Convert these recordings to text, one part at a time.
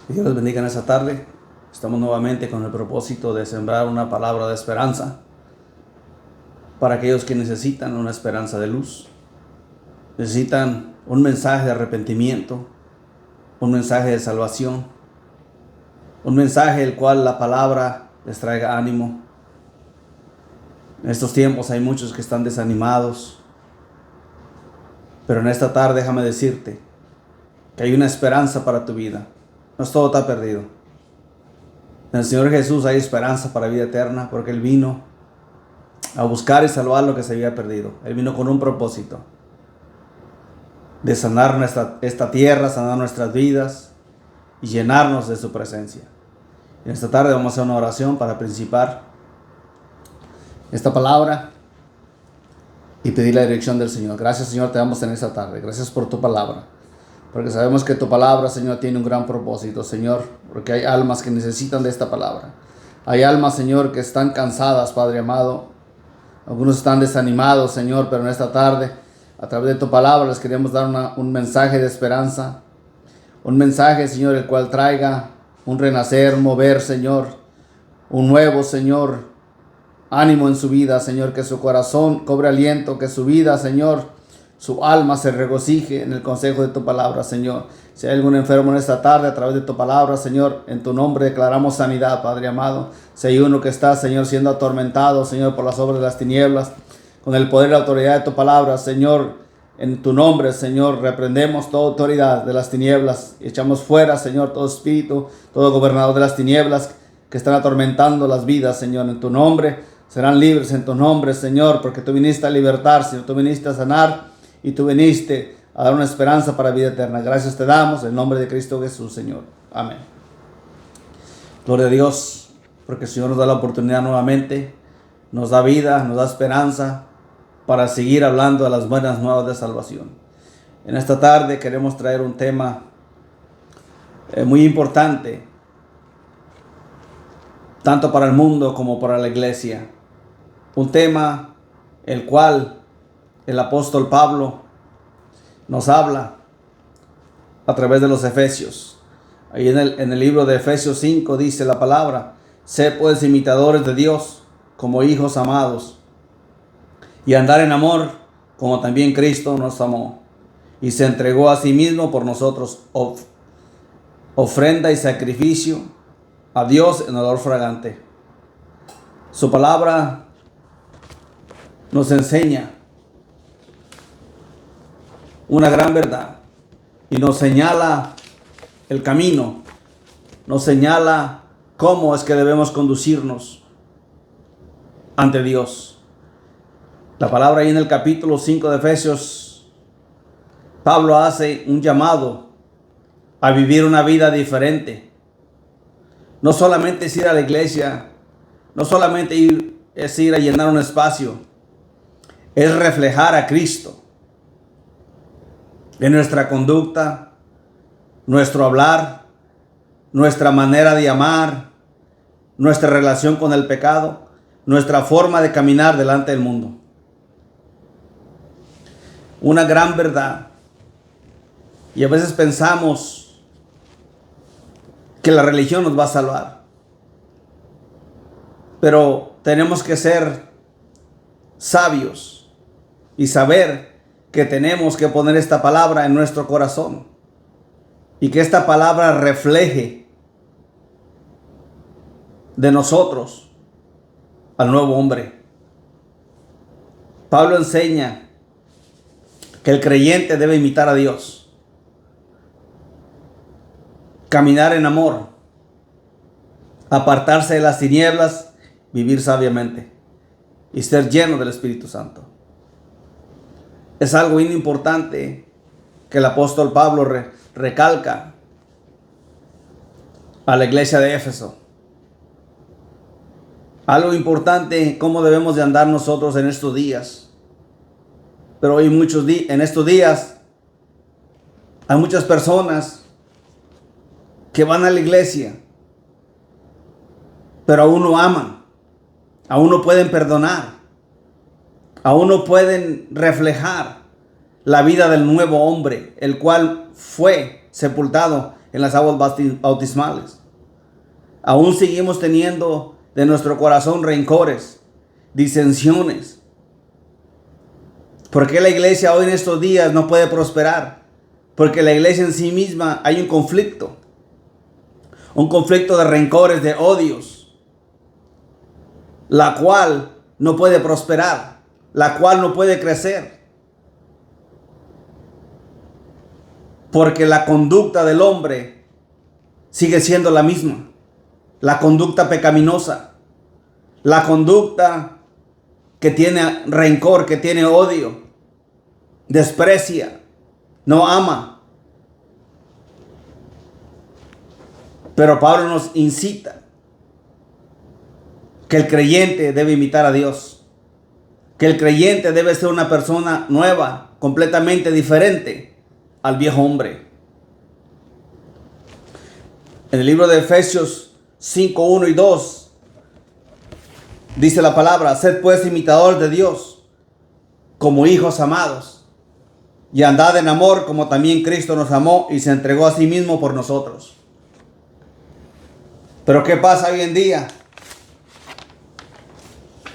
Que Dios les bendiga en esta tarde. Estamos nuevamente con el propósito de sembrar una palabra de esperanza para aquellos que necesitan una esperanza de luz. Necesitan un mensaje de arrepentimiento, un mensaje de salvación, un mensaje el cual la palabra les traiga ánimo. En estos tiempos hay muchos que están desanimados, pero en esta tarde déjame decirte que hay una esperanza para tu vida. No todo está perdido. En el Señor Jesús hay esperanza para vida eterna, porque Él vino a buscar y salvar lo que se había perdido. Él vino con un propósito de sanar esta tierra, sanar nuestras vidas y llenarnos de su presencia. En esta tarde vamos a hacer una oración para principar esta palabra y pedir la dirección del Señor. Gracias, Señor, te damos en esta tarde. Gracias por tu palabra, porque sabemos que tu palabra, Señor, tiene un gran propósito, Señor, porque hay almas que necesitan de esta palabra. Hay almas, Señor, que están cansadas, Padre amado. Algunos están desanimados, Señor, pero en esta tarde, a través de tu palabra, les queremos dar un mensaje de esperanza. Un mensaje, Señor, el cual traiga un renacer, un mover, Señor. Un nuevo, Señor, ánimo en su vida, Señor. Que su corazón cobre aliento, que su vida, Señor, su alma se regocije en el consejo de tu palabra, Señor. Si hay algún enfermo en esta tarde, a través de tu palabra, Señor, en tu nombre declaramos sanidad, Padre amado. Si hay uno que está, Señor, siendo atormentado, Señor, por las obras de las tinieblas, con el poder y la autoridad de tu palabra, Señor, en tu nombre, Señor, reprendemos toda autoridad de las tinieblas y echamos fuera, Señor, todo espíritu, todo gobernador de las tinieblas que están atormentando las vidas, Señor. En tu nombre serán libres, en tu nombre, Señor, porque tú viniste a libertar, Señor, tú viniste a sanar y tú viniste a dar una esperanza para vida eterna. Gracias te damos en nombre de Cristo Jesús, Señor. Amén. Gloria a Dios, porque el Señor nos da la oportunidad nuevamente, nos da vida, nos da esperanza para seguir hablando de las buenas nuevas de salvación. En esta tarde queremos traer un tema muy importante, tanto para el mundo como para la iglesia. Un tema el cual el apóstol Pablo nos habla a través de los Efesios. Ahí en el libro de Efesios 5 dice la palabra: sed pues imitadores de Dios como hijos amados, y andar en amor como también Cristo nos amó y se entregó a sí mismo por nosotros, ofrenda y sacrificio a Dios en olor fragante. Su palabra nos enseña una gran verdad y nos señala el camino, nos señala cómo es que debemos conducirnos ante Dios. La palabra ahí en el capítulo 5 de Efesios, Pablo hace un llamado a vivir una vida diferente. No solamente es ir a la iglesia, no solamente es ir a llenar un espacio, es reflejar a Cristo en nuestra conducta, nuestro hablar, nuestra manera de amar, nuestra relación con el pecado, nuestra forma de caminar delante del mundo. Una gran verdad. Y a veces pensamos que la religión nos va a salvar, pero tenemos que ser sabios y saber que tenemos que poner esta palabra en nuestro corazón y que esta palabra refleje de nosotros al nuevo hombre. Pablo enseña que el creyente debe imitar a Dios, caminar en amor, apartarse de las tinieblas, vivir sabiamente y ser lleno del Espíritu Santo. Es algo muy importante que el apóstol Pablo recalca a la iglesia de Éfeso. Algo importante, cómo debemos de andar nosotros en estos días. Pero hay en estos días hay muchas personas que van a la iglesia, pero aún no aman, aún no pueden perdonar, aún no pueden reflejar la vida del nuevo hombre, el cual sepultado en las aguas bautismales. Aún seguimos teniendo de nuestro corazón rencores, disensiones. ¿Por qué la iglesia hoy en estos días no puede prosperar? Porque la iglesia en sí misma hay un conflicto de rencores, de odios, la cual no puede prosperar, la cual no puede crecer. Porque la conducta del hombre sigue siendo la misma. La conducta pecaminosa, la conducta que tiene rencor, que tiene odio, desprecia, no ama. Pero Pablo nos incita que el creyente debe imitar a Dios, que el creyente debe ser una persona nueva, completamente diferente al viejo hombre. En el libro de Efesios 5, 1 y 2 dice la palabra: sed pues imitadores de Dios como hijos amados, y andad en amor como también Cristo nos amó y se entregó a sí mismo por nosotros. Pero ¿qué pasa hoy en día?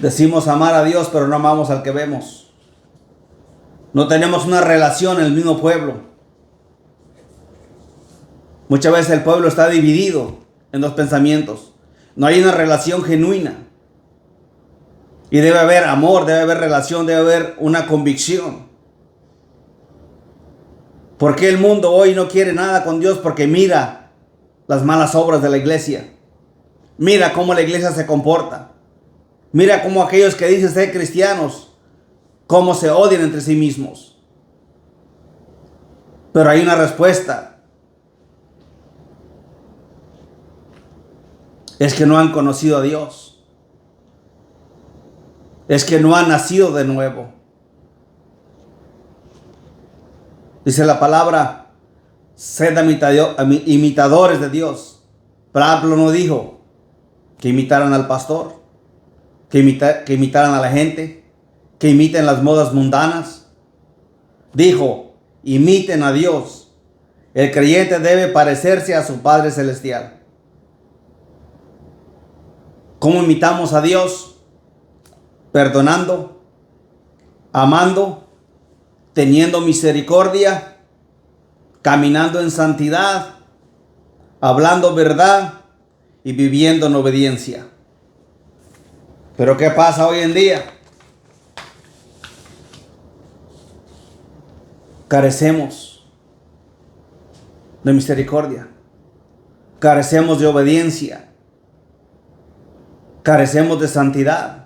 Decimos amar a Dios, pero no amamos al que vemos. No tenemos una relación en el mismo pueblo. Muchas veces el pueblo está dividido en dos pensamientos. No hay una relación genuina. Y debe haber amor, debe haber relación, debe haber una convicción. ¿Por qué el mundo hoy no quiere nada con Dios? Porque mira las malas obras de la iglesia. Mira cómo la iglesia se comporta. Mira cómo aquellos que dicen ser cristianos, cómo se odian entre sí mismos. Pero hay una respuesta. Es que no han conocido a Dios. Es que no han nacido de nuevo. Dice la palabra: sed imitadores de Dios. Pablo no dijo que imitaran al pastor, que imitaran a la gente, que imiten las modas mundanas. Dijo: imiten a Dios. El creyente debe parecerse a su Padre Celestial. ¿Cómo imitamos a Dios? Perdonando, amando, teniendo misericordia, caminando en santidad, hablando verdad y viviendo en obediencia. Pero ¿qué pasa hoy en día? Carecemos de misericordia, carecemos de obediencia, carecemos de santidad.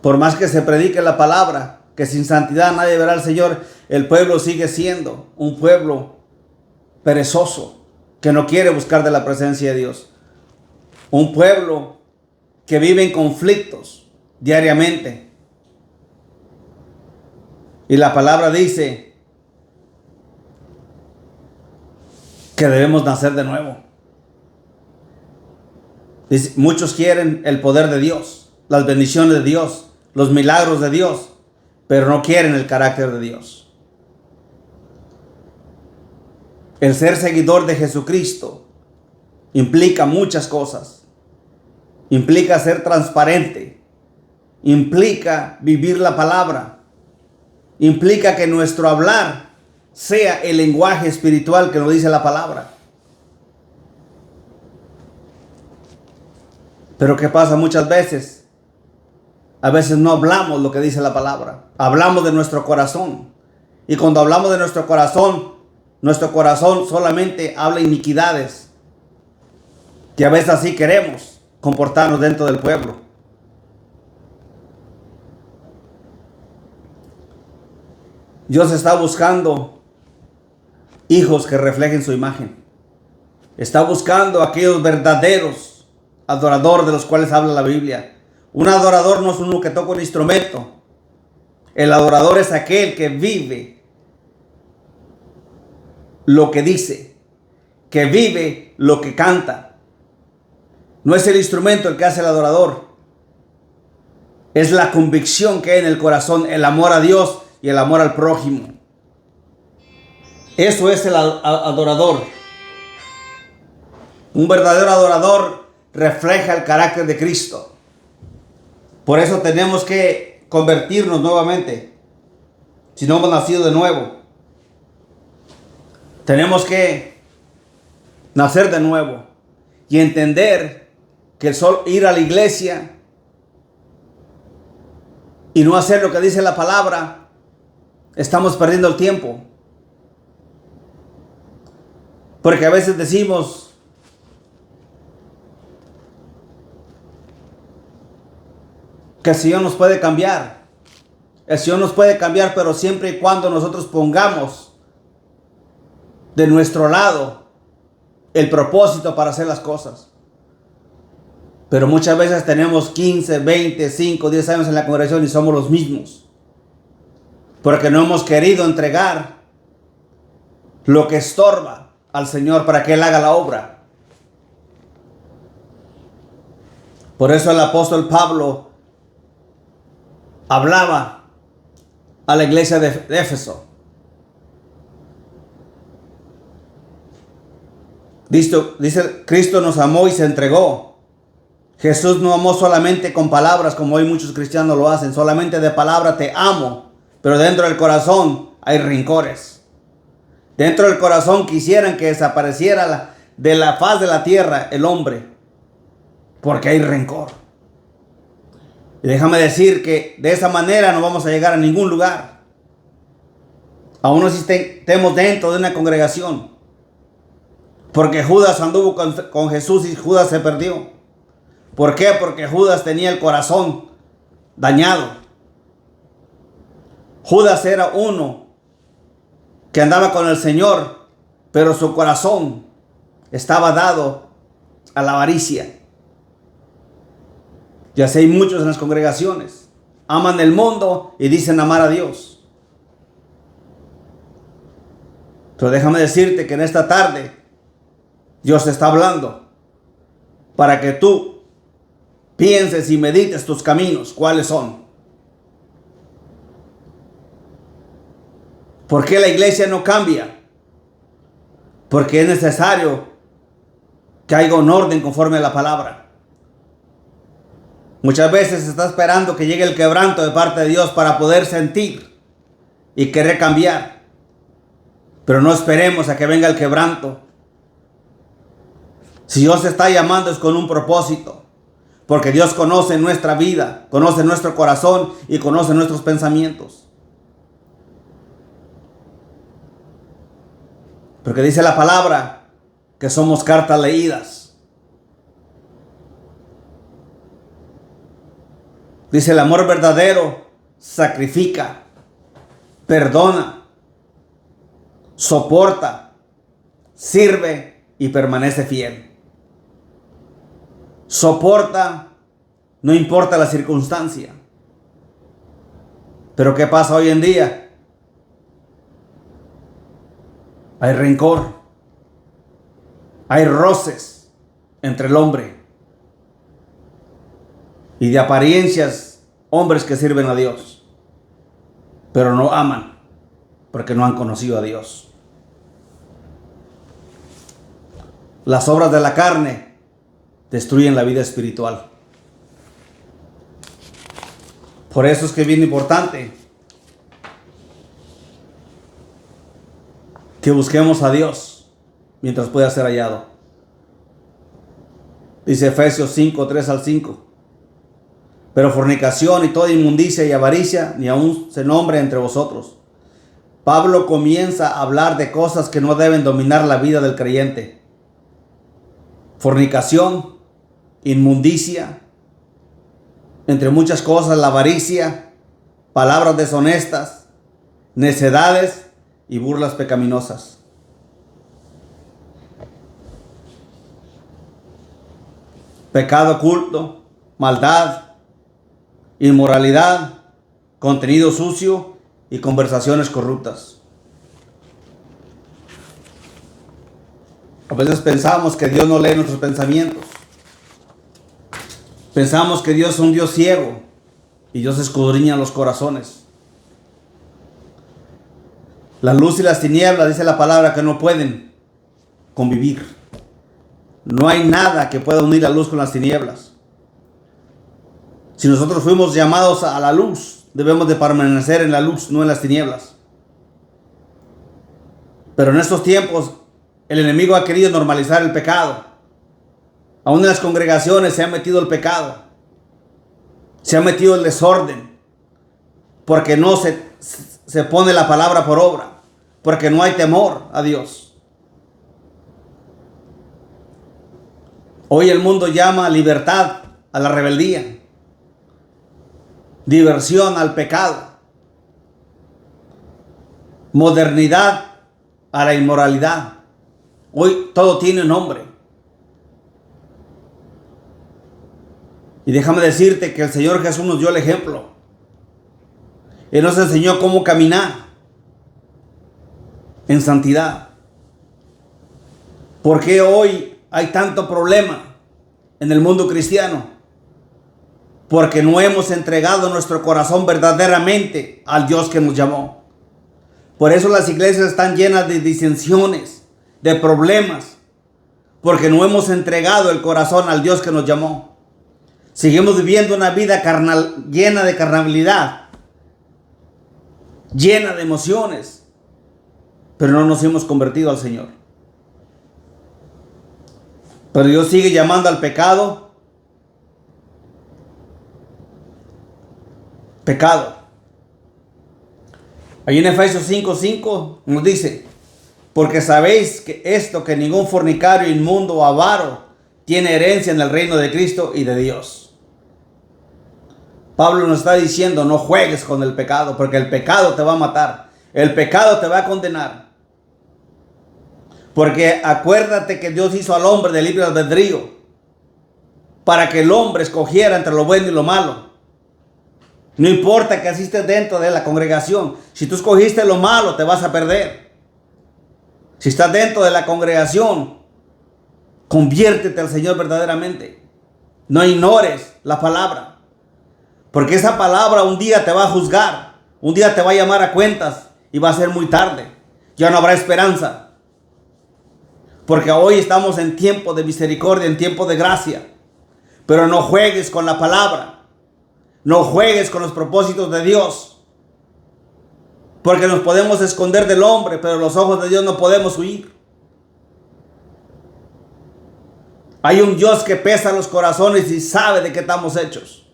Por más que se predique la palabra, que sin santidad nadie verá al Señor, el pueblo sigue siendo un pueblo perezoso, que no quiere buscar de la presencia de Dios. Un pueblo que vive en conflictos diariamente. Y la palabra dice que debemos nacer de nuevo. Dice, muchos quieren el poder de Dios, las bendiciones de Dios, los milagros de Dios, pero no quieren el carácter de Dios. El ser seguidor de Jesucristo implica muchas cosas. Implica ser transparente. Implica vivir la palabra. Implica que nuestro hablar sea el lenguaje espiritual que nos dice la palabra. Pero ¿qué pasa muchas veces? A veces no hablamos lo que dice la palabra. Hablamos de nuestro corazón. Y cuando hablamos de nuestro corazón solamente habla iniquidades. Que a veces así queremos comportarnos dentro del pueblo. Dios está buscando hijos que reflejen su imagen. Está buscando aquellos verdaderos adoradores de los cuales habla la Biblia. Un adorador no es uno que toca un instrumento. El adorador es aquel que vive lo que dice, que vive lo que canta. No es el instrumento el que hace el adorador. Es la convicción que hay en el corazón, el amor a Dios y el amor al prójimo. Eso es el adorador. Un verdadero adorador refleja el carácter de Cristo. Por eso tenemos que convertirnos nuevamente, si no hemos nacido de nuevo. Tenemos que nacer de nuevo y entender que el solo ir a la iglesia y no hacer lo que dice la palabra, estamos perdiendo el tiempo. Porque a veces decimos, que el Señor nos puede cambiar. El Señor nos puede cambiar, pero siempre y cuando nosotros pongamos de nuestro lado el propósito para hacer las cosas. Pero muchas veces tenemos 15, 20, 5, 10 años en la congregación y somos los mismos. Porque no hemos querido entregar lo que estorba al Señor para que Él haga la obra. Por eso el apóstol Pablo hablaba a la iglesia de Éfeso. Dice, Cristo nos amó y se entregó. Jesús no amó solamente con palabras, como hoy muchos cristianos lo hacen. Solamente de palabra te amo, pero dentro del corazón hay rencores. Dentro del corazón quisieran que desapareciera de la faz de la tierra el hombre, porque hay rencor. Y déjame decir que de esa manera no vamos a llegar a ningún lugar. Aún así estemos dentro de una congregación. Porque Judas anduvo con Jesús y Judas se perdió. ¿Por qué? Porque Judas tenía el corazón dañado. Judas era uno que andaba con el Señor, pero su corazón estaba dado a la avaricia. Y así hay muchos en las congregaciones. Aman el mundo y dicen amar a Dios. Pero déjame decirte que en esta tarde Dios te está hablando para que tú pienses y medites tus caminos. ¿Cuáles son? ¿Por qué la iglesia no cambia? Porque es necesario que haya un orden conforme a la palabra. Muchas veces se está esperando que llegue el quebranto de parte de Dios para poder sentir y querer cambiar. Pero no esperemos a que venga el quebranto. Si Dios está llamando es con un propósito. Porque Dios conoce nuestra vida, conoce nuestro corazón y conoce nuestros pensamientos. Porque dice la palabra que somos cartas leídas. Dice el amor verdadero sacrifica, perdona, soporta, sirve y permanece fiel. Soporta, no importa la circunstancia. Pero ¿qué pasa hoy en día? Hay rencor, hay roces entre el hombre y de apariencias hombres que sirven a Dios, pero no aman porque no han conocido a Dios. Las obras de la carne destruyen la vida espiritual. Por eso es que es bien importante que busquemos a Dios mientras pueda ser hallado. Dice Efesios 5, 3 al 5. Pero fornicación y toda inmundicia y avaricia ni aun se nombre entre vosotros. Pablo comienza a hablar de cosas que no deben dominar la vida del creyente. Fornicación, inmundicia, entre muchas cosas la avaricia, palabras deshonestas, necedades y burlas pecaminosas. Pecado oculto, maldad, inmoralidad, contenido sucio y conversaciones corruptas. A veces pensamos que Dios no lee nuestros pensamientos. Pensamos que Dios es un Dios ciego y Dios escudriña los corazones. La luz y las tinieblas, dice la palabra, que no pueden convivir. No hay nada que pueda unir la luz con las tinieblas. Si nosotros fuimos llamados a la luz, debemos de permanecer en la luz, no en las tinieblas. Pero en estos tiempos, el enemigo ha querido normalizar el pecado. Aún en las congregaciones se ha metido el pecado. Se ha metido el desorden. Porque no se pone la palabra por obra. Porque no hay temor a Dios. Hoy el mundo llama libertad a la rebeldía. Diversión al pecado. Modernidad a la inmoralidad. Hoy todo tiene nombre. Y déjame decirte que el Señor Jesús nos dio el ejemplo. Él nos enseñó cómo caminar en santidad. ¿Por qué hoy hay tanto problema en el mundo cristiano? Porque no hemos entregado nuestro corazón verdaderamente al Dios que nos llamó. Por eso las iglesias están llenas de disensiones, de problemas, porque no hemos entregado el corazón al Dios que nos llamó. Seguimos viviendo una vida carnal, llena de carnalidad, llena de emociones, pero no nos hemos convertido al Señor. Pero Dios sigue llamando al pecado, pecado. Ahí en Efesios 5:5 nos dice: porque sabéis que esto, que ningún fornicario, inmundo o avaro tiene herencia en el reino de Cristo y de Dios. Pablo nos está diciendo: no juegues con el pecado, porque el pecado te va a matar. El pecado te va a condenar. Porque acuérdate que Dios hizo al hombre de libre albedrío para que el hombre escogiera entre lo bueno y lo malo. No importa que asistes dentro de la congregación. Si tú escogiste lo malo, te vas a perder. Si estás dentro de la congregación, conviértete al Señor verdaderamente. No ignores la palabra. Porque esa palabra un día te va a juzgar. Un día te va a llamar a cuentas y va a ser muy tarde. Ya no habrá esperanza. Porque hoy estamos en tiempo de misericordia, en tiempo de gracia. Pero no juegues con la palabra. No juegues con los propósitos de Dios. Porque nos podemos esconder del hombre, pero los ojos de Dios no podemos huir. Hay un Dios que pesa los corazones y sabe de qué estamos hechos.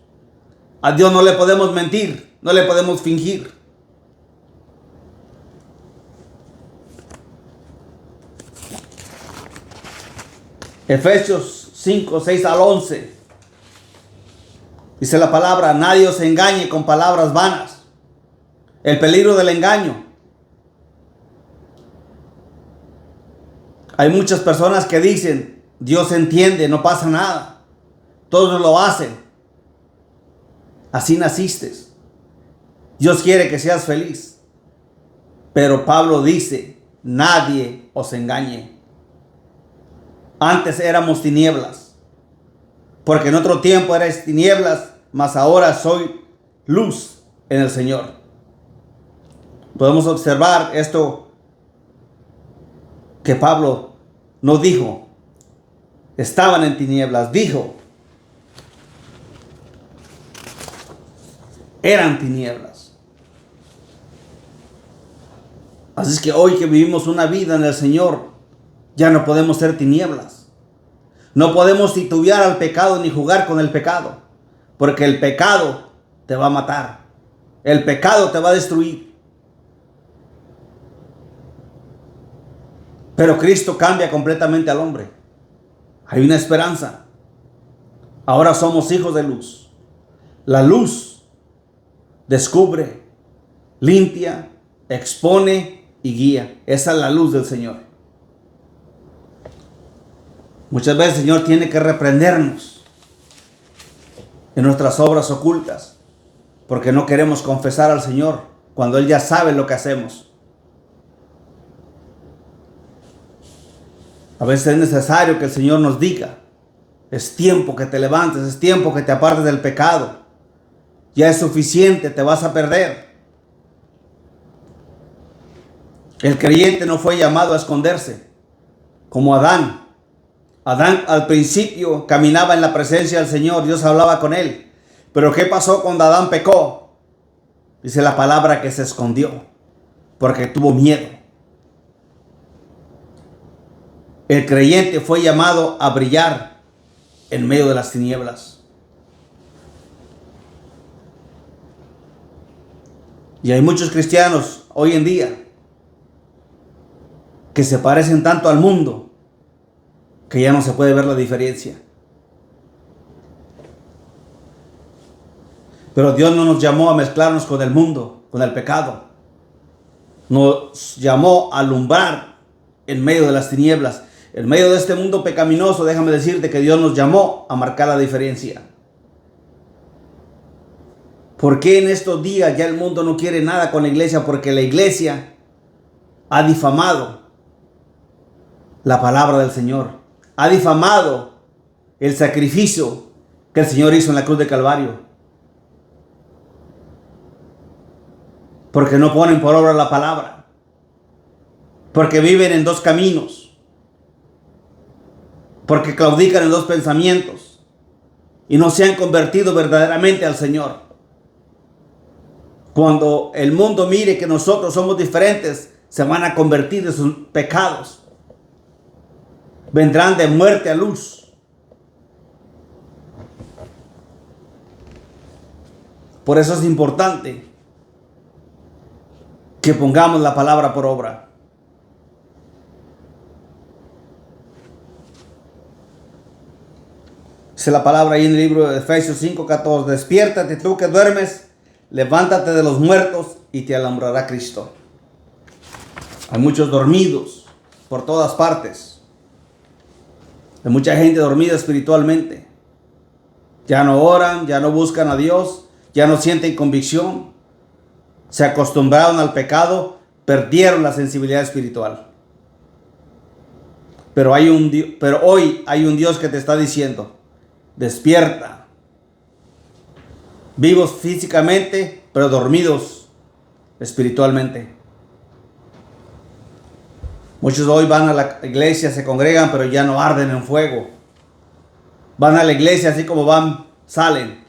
A Dios no le podemos mentir, no le podemos fingir. Efesios 5:6-11. Dice la palabra: nadie os engañe con palabras vanas. El peligro del engaño. Hay muchas personas que dicen: Dios entiende, no pasa nada. Todos lo hacen. Así naciste. Dios quiere que seas feliz. Pero Pablo dice: nadie os engañe. Antes éramos tinieblas, porque en otro tiempo erais tinieblas, mas ahora soy luz en el Señor. Podemos observar esto que Pablo no dijo: estaban en tinieblas, dijo: eran tinieblas. Así es que hoy que vivimos una vida en el Señor, ya no podemos ser tinieblas. No podemos titubear al pecado ni jugar con el pecado, porque el pecado te va a matar. El pecado te va a destruir. Pero Cristo cambia completamente al hombre. Hay una esperanza. Ahora somos hijos de luz. La luz descubre, limpia, expone y guía. Esa es la luz del Señor. Muchas veces el Señor tiene que reprendernos en nuestras obras ocultas, porque no queremos confesar al Señor cuando Él ya sabe lo que hacemos. A veces es necesario que el Señor nos diga: es tiempo que te levantes, es tiempo que te apartes del pecado. Ya es suficiente, te vas a perder. El creyente no fue llamado a esconderse, como Adán. Adán al principio caminaba en la presencia del Señor, Dios hablaba con él. Pero ¿qué pasó cuando Adán pecó? Dice la palabra que se escondió, porque tuvo miedo. El creyente fue llamado a brillar en medio de las tinieblas. Y hay muchos cristianos hoy en día que se parecen tanto al mundo que ya no se puede ver la diferencia. Pero Dios no nos llamó a mezclarnos con el mundo, con el pecado. Nos llamó a alumbrar en medio de las tinieblas. En medio de este mundo pecaminoso, déjame decirte que Dios nos llamó a marcar la diferencia. ¿Por qué en estos días ya el mundo no quiere nada con la iglesia? Porque la iglesia ha difamado la palabra del Señor. Ha difamado el sacrificio que el Señor hizo en la cruz de Calvario. Porque no ponen por obra la palabra. Porque viven en dos caminos. Porque claudican en dos pensamientos. Y no se han convertido verdaderamente al Señor. Cuando el mundo mire que nosotros somos diferentes, se van a convertir en sus pecados. Vendrán de muerte a luz. Por eso es importante que pongamos la palabra por obra. Dice la palabra ahí en el libro de Efesios 5:14. Despiértate tú que duermes, levántate de los muertos y te alumbrará Cristo. Hay muchos dormidos por todas partes. Hay mucha gente dormida espiritualmente. Ya no oran, ya no buscan a Dios, ya no sienten convicción. Se acostumbraron al pecado, perdieron la sensibilidad espiritual. Pero hoy hay un Dios que te está diciendo: despierta. Vivos físicamente, pero dormidos espiritualmente. Muchos hoy van a la iglesia, se congregan, pero ya no arden en fuego. Van a la iglesia así como van, salen,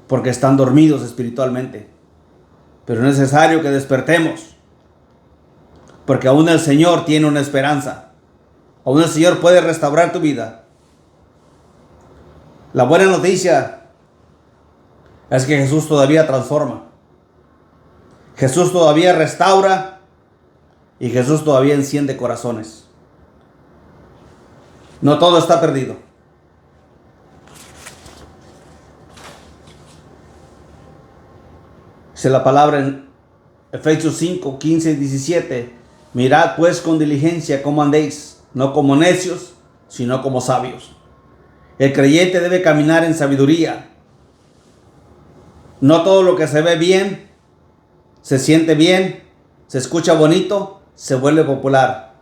porque están dormidos espiritualmente. Pero es necesario que despertemos, porque aún el Señor tiene una esperanza. Aún el Señor puede restaurar tu vida. La buena noticia es que Jesús todavía transforma. Jesús todavía restaura y Jesús todavía enciende corazones. No todo está perdido. Dice la palabra en Efesios 5, 15 y 17. Mirad pues con diligencia cómo andéis, no como necios, sino como sabios. El creyente debe caminar en sabiduría. No todo lo que se ve bien, se siente bien, se escucha bonito, se vuelve popular.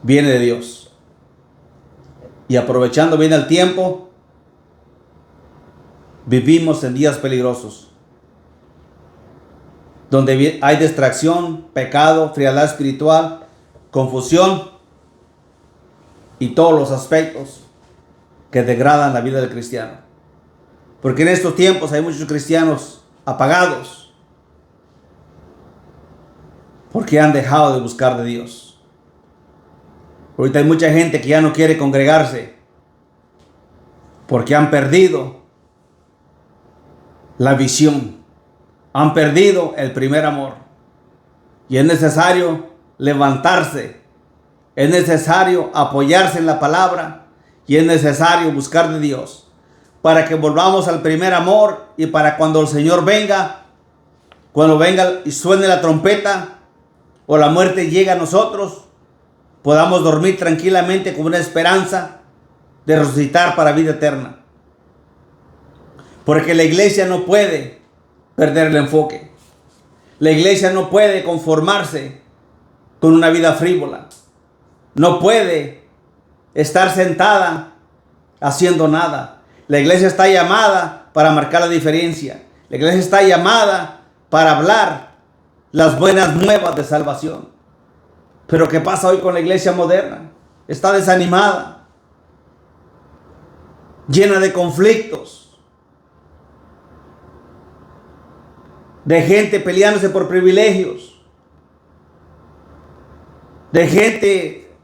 Viene de Dios. Y aprovechando bien el tiempo, vivimos en días peligrosos, donde hay distracción, pecado, frialdad espiritual, confusión y todos los aspectos que degradan la vida del cristiano. Porque en estos tiempos hay muchos cristianos apagados porque han dejado de buscar de Dios. Ahorita hay mucha gente que ya no quiere congregarse porque han perdido la visión. Han perdido el primer amor. Y es necesario levantarse. Es necesario apoyarse en la palabra. Y es necesario buscar de Dios para que volvamos al primer amor, y para cuando el Señor venga, cuando venga y suene la trompeta o la muerte llegue a nosotros, podamos dormir tranquilamente con una esperanza de resucitar para vida eterna. Porque la iglesia no puede perder el enfoque. La iglesia no puede conformarse con una vida frívola. No puede estar sentada haciendo nada. La iglesia está llamada para marcar la diferencia. La iglesia está llamada para hablar las buenas nuevas de salvación. Pero ¿qué pasa hoy con la iglesia moderna? Está desanimada, llena de conflictos, de gente peleándose por privilegios, de gente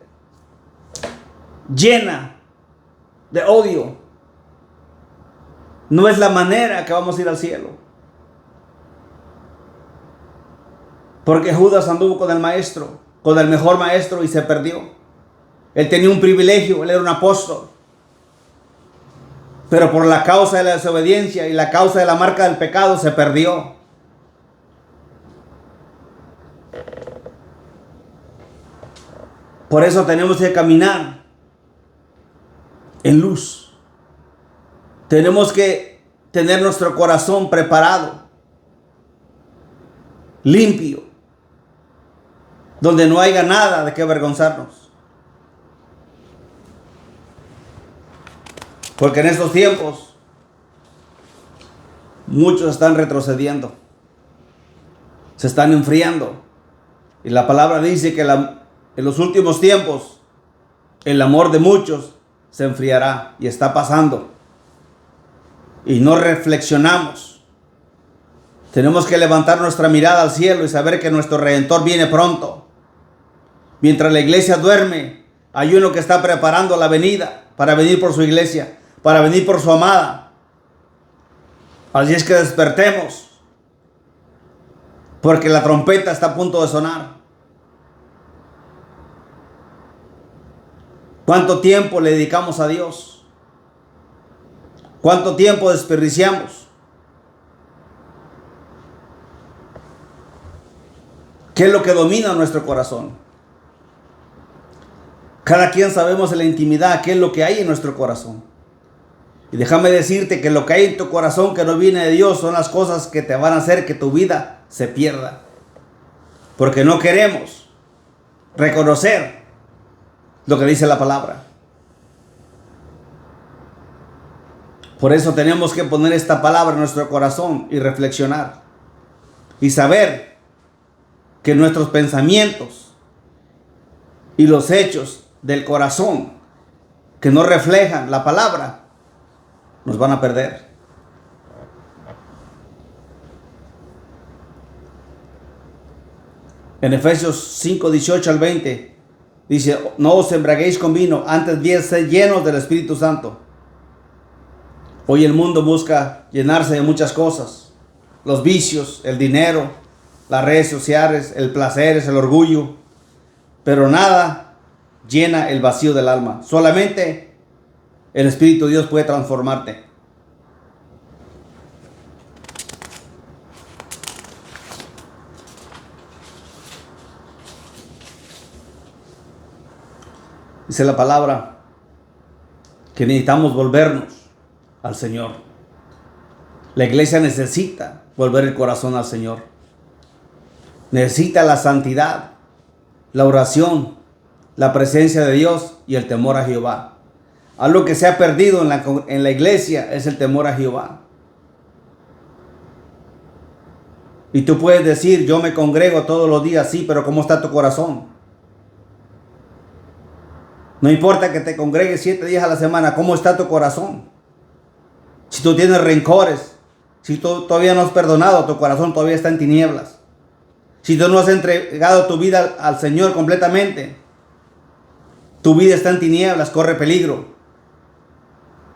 llena de odio. No es la manera que vamos a ir al cielo. Porque Judas anduvo con el maestro, con el mejor maestro, y se perdió. Él tenía un privilegio, él era un apóstol. Pero por la causa de la desobediencia y la causa de la marca del pecado se perdió. Por eso tenemos que caminar en luz. Tenemos que tener nuestro corazón preparado, limpio, donde no haya nada de qué avergonzarnos. Porque en estos tiempos muchos están retrocediendo, se están enfriando. Y la palabra dice que en los últimos tiempos el amor de muchos se enfriará, y está pasando. Y no reflexionamos. Tenemos que levantar nuestra mirada al cielo y saber que nuestro Redentor viene pronto. Mientras la iglesia duerme, hay uno que está preparando la venida para venir por su iglesia, para venir por su amada. Así es que despertemos, porque la trompeta está a punto de sonar. ¿Cuánto tiempo le dedicamos a Dios? ¿Cuánto tiempo desperdiciamos? ¿Qué es lo que domina nuestro corazón? Cada quien sabemos en la intimidad qué es lo que hay en nuestro corazón. Y déjame decirte que lo que hay en tu corazón que no viene de Dios son las cosas que te van a hacer que tu vida se pierda. Porque no queremos reconocer lo que dice la palabra. Por eso tenemos que poner esta palabra en nuestro corazón y reflexionar. Y saber que nuestros pensamientos y los hechos del corazón que no reflejan la palabra nos van a perder. En Efesios 5, 18 al 20 dice: no os embriaguéis con vino, antes bien sed llenos del Espíritu Santo. Hoy el mundo busca llenarse de muchas cosas: los vicios, el dinero, las redes sociales, el placer, el orgullo. Pero nada llena el vacío del alma. Solamente el Espíritu de Dios puede transformarte. Dice la palabra que necesitamos volvernos al Señor. La iglesia necesita volver el corazón al Señor. Necesita la santidad, la oración, la presencia de Dios y el temor a Jehová. Algo que se ha perdido en la iglesia es el temor a Jehová. Y tú puedes decir: yo me congrego todos los días, sí, pero ¿cómo está tu corazón? No importa que te congregues 7 días a la semana, ¿cómo está tu corazón? Si tú tienes rencores, si tú todavía no has perdonado, tu corazón todavía está en tinieblas. Si tú no has entregado tu vida al Señor completamente, tu vida está en tinieblas, corre peligro.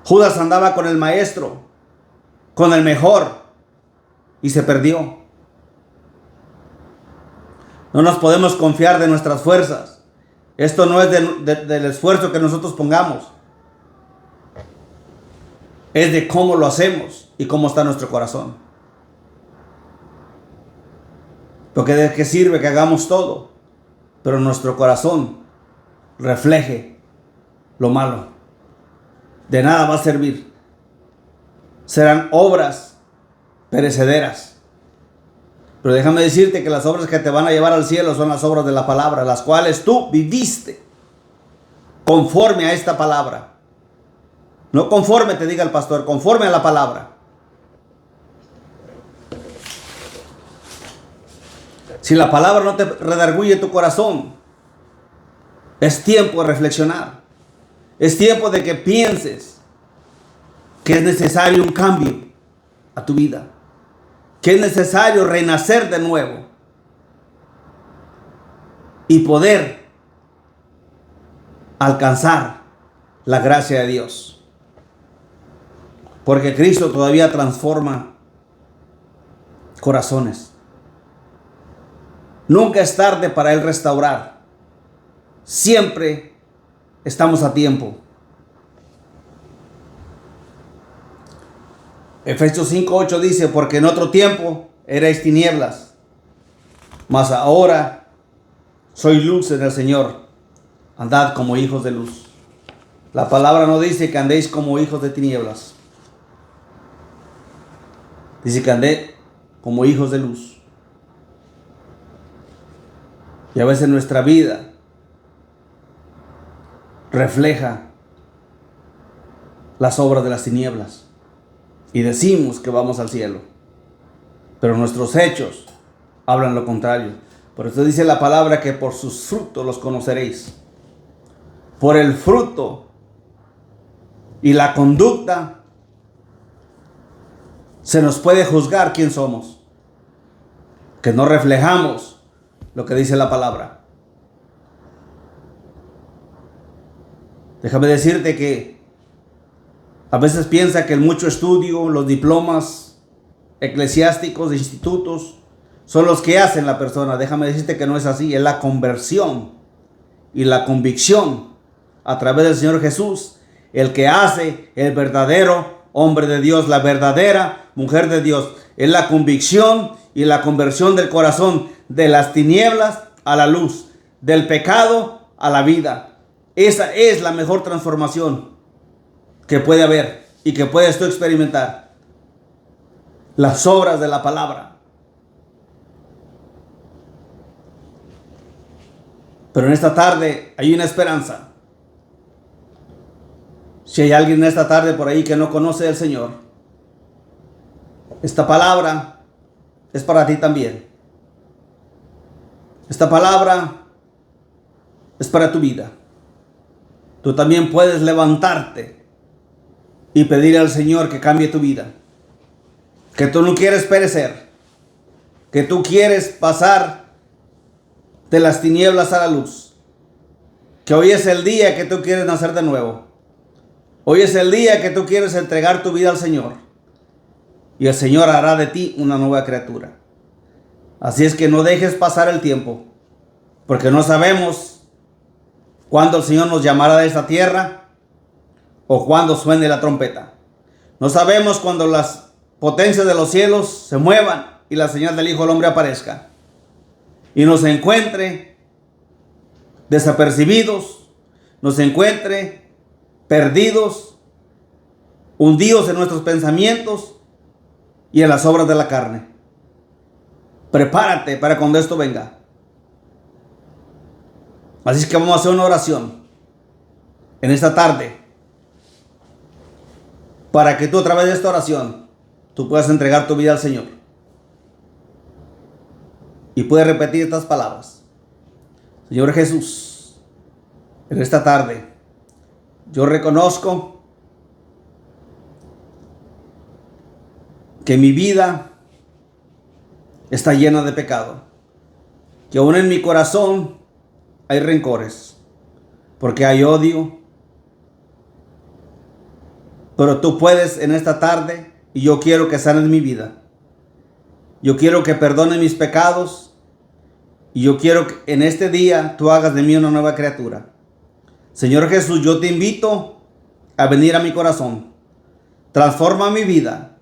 Judas andaba con el maestro, con el mejor, y se perdió. No nos podemos confiar de nuestras fuerzas. Esto no es del esfuerzo que nosotros pongamos. Es de cómo lo hacemos y cómo está nuestro corazón. Porque de qué sirve que hagamos todo, pero nuestro corazón refleje lo malo. De nada va a servir. Serán obras perecederas. Pero déjame decirte que las obras que te van a llevar al cielo son las obras de la palabra, las cuales tú viviste conforme a esta palabra. No conforme, te diga el pastor, conforme a la palabra. Si la palabra no te redarguye tu corazón, es tiempo de reflexionar. Es tiempo de que pienses que es necesario un cambio a tu vida, que es necesario renacer de nuevo y poder alcanzar la gracia de Dios. Porque Cristo todavía transforma corazones. Nunca es tarde para Él restaurar. Siempre estamos a tiempo. Efesios 5:8 dice, porque en otro tiempo erais tinieblas, mas ahora soy luz en el Señor. Andad como hijos de luz. La palabra no dice que andéis como hijos de tinieblas. Dice que andé como hijos de luz. Y a veces nuestra vida refleja las obras de las tinieblas. Y decimos que vamos al cielo. Pero nuestros hechos hablan lo contrario. Por eso dice la palabra que por sus frutos los conoceréis. Por el fruto y la conducta se nos puede juzgar quién somos. Que no reflejamos lo que dice la palabra. Déjame decirte que a veces piensa que el mucho estudio, los diplomas eclesiásticos de institutos, son los que hacen la persona. Déjame decirte que no es así. Es la conversión y la convicción a través del Señor Jesús el que hace el verdadero hombre de Dios, la verdadera mujer de Dios. Es la convicción y la conversión del corazón, de las tinieblas a la luz, del pecado a la vida. Esa es la mejor transformación que puede haber y que puedes tú experimentar. Las obras de la palabra. Pero en esta tarde hay una esperanza. Si hay alguien en esta tarde por ahí que no conoce al Señor, esta palabra es para ti también. Esta palabra es para tu vida. Tú también puedes levantarte y pedirle al Señor que cambie tu vida. Que tú no quieres perecer. Que tú quieres pasar de las tinieblas a la luz. Que hoy es el día que tú quieres nacer de nuevo. Hoy es el día que tú quieres entregar tu vida al Señor. Y el Señor hará de ti una nueva criatura. Así es que no dejes pasar el tiempo. Porque no sabemos cuándo el Señor nos llamará de esta tierra o cuándo suene la trompeta. No sabemos cuándo las potencias de los cielos se muevan y la señal del Hijo del Hombre aparezca y nos encuentre desapercibidos, nos encuentre perdidos, hundidos en nuestros pensamientos y en las obras de la carne. Prepárate para cuando esto venga. Así es que vamos a hacer una oración en esta tarde para que tú a través de esta oración tú puedas entregar tu vida al Señor. Y puedes repetir estas palabras. Señor Jesús, en esta tarde yo reconozco que mi vida está llena de pecado, que aún en mi corazón hay rencores, porque hay odio. Pero tú puedes en esta tarde y yo quiero que sanes mi vida. Yo quiero que perdones mis pecados y yo quiero que en este día tú hagas de mí una nueva criatura. Señor Jesús, yo te invito a venir a mi corazón. Transforma mi vida.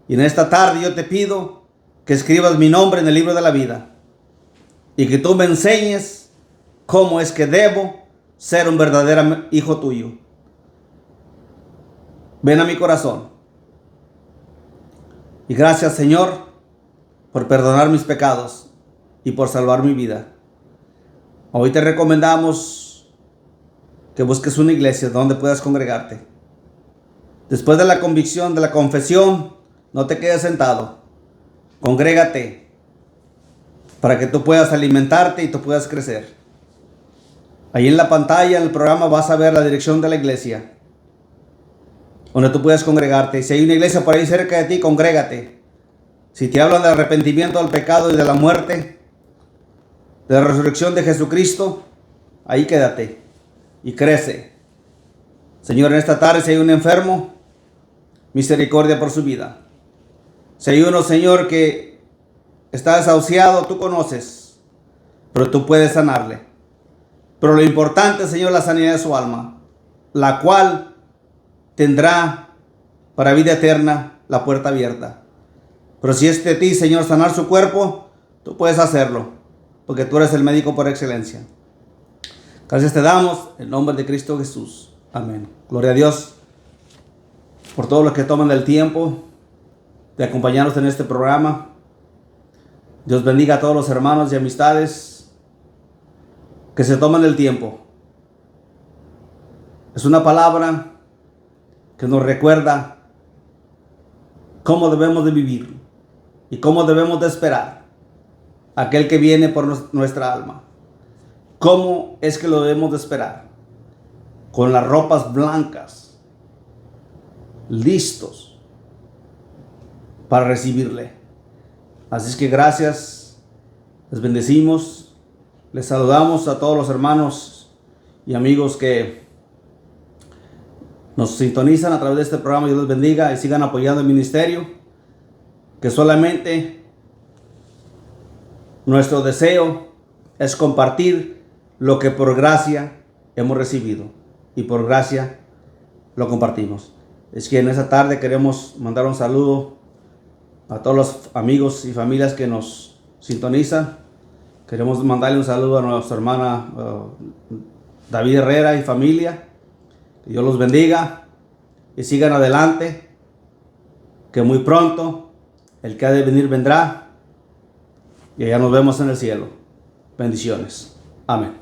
Y en esta tarde yo te pido que escribas mi nombre en el libro de la vida y que tú me enseñes cómo es que debo ser un verdadero hijo tuyo. Ven a mi corazón. Y gracias, Señor, por perdonar mis pecados y por salvar mi vida. Hoy te recomendamos que busques una iglesia donde puedas congregarte. Después de la convicción, de la confesión, no te quedes sentado. Congrégate para que tú puedas alimentarte y tú puedas crecer. Ahí en la pantalla, en el programa, vas a ver la dirección de la iglesia, donde tú puedes congregarte. Si hay una iglesia por ahí cerca de ti, congrégate. Si te hablan del arrepentimiento del pecado y de la muerte, de la resurrección de Jesucristo, ahí quédate y crece. Señor, en esta tarde, si hay un enfermo, misericordia por su vida. Si hay uno, Señor, que está desahuciado, tú conoces, pero tú puedes sanarle. Pero lo importante, Señor, es la sanidad de su alma, la cual tendrá para vida eterna la puerta abierta. Pero si es de ti, Señor, sanar su cuerpo, tú puedes hacerlo, porque tú eres el médico por excelencia. Gracias te damos en nombre de Cristo Jesús. Amén. Gloria a Dios por todos los que toman el tiempo de acompañarnos en este programa. Dios bendiga a todos los hermanos y amistades que se toman el tiempo. Es una palabra que nos recuerda cómo debemos de vivir y cómo debemos de esperar a aquel que viene por nuestra alma. ¿Cómo es que lo debemos de esperar? Con las ropas blancas, listos para recibirle. Así es que gracias, les bendecimos, les saludamos a todos los hermanos y amigos que nos sintonizan a través de este programa. Dios les bendiga y sigan apoyando el ministerio, que solamente nuestro deseo es compartir lo que por gracia hemos recibido, y por gracia lo compartimos. Es que en esta tarde queremos mandar un saludo a todos los amigos y familias que nos sintonizan. Queremos mandarle un saludo a nuestra hermana David Herrera y familia. Que Dios los bendiga y sigan adelante, que muy pronto el que ha de venir vendrá y allá nos vemos en el cielo. Bendiciones. Amén.